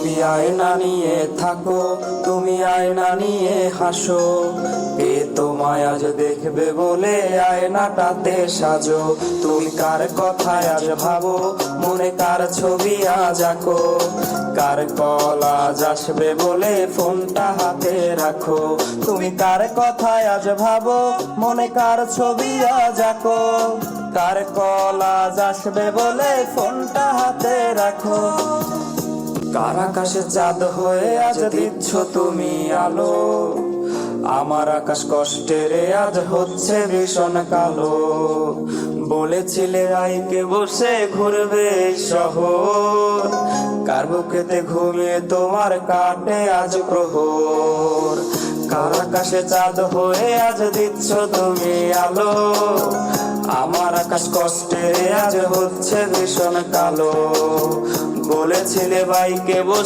তুমি আয়না নিয়ে থাকো, তুমি আয়না নিয়ে হাসো, কে তোমায় আজ দেখবে বলে আয়নাটাতে সাজো। তুমি কার কথায় আজ ভাবো, মনে কার ছবি আজ আঁকো, কার কল আজ আসবে বলে ফোনটা হাতে রাখো। তুমি কার কথায় আজ ভাবো, মনে কার ছবি আজ আঁকো, কার কল আজ আসবে বলে ফোনটা হাতে রাখো। কার আকাশে চাঁদ হয়ে আজ দিচ্ছ তুমি আলো, আমার আকাশ কষ্টের আজ হচ্ছে ভীষণ কালো। বলেছিলে আইকে বসে ঘুরবে এই শহর, কার বুকেতে ঘুমিয়ে তোমার কাটে আজ প্রহর। কার আকাশে চাঁদ হয়ে আজ দিচ্ছ তুমি আলো, আমার আকাশ কষ্টের আজ হচ্ছে ভীষণ কালো। বলেছিলে বাইকে বসে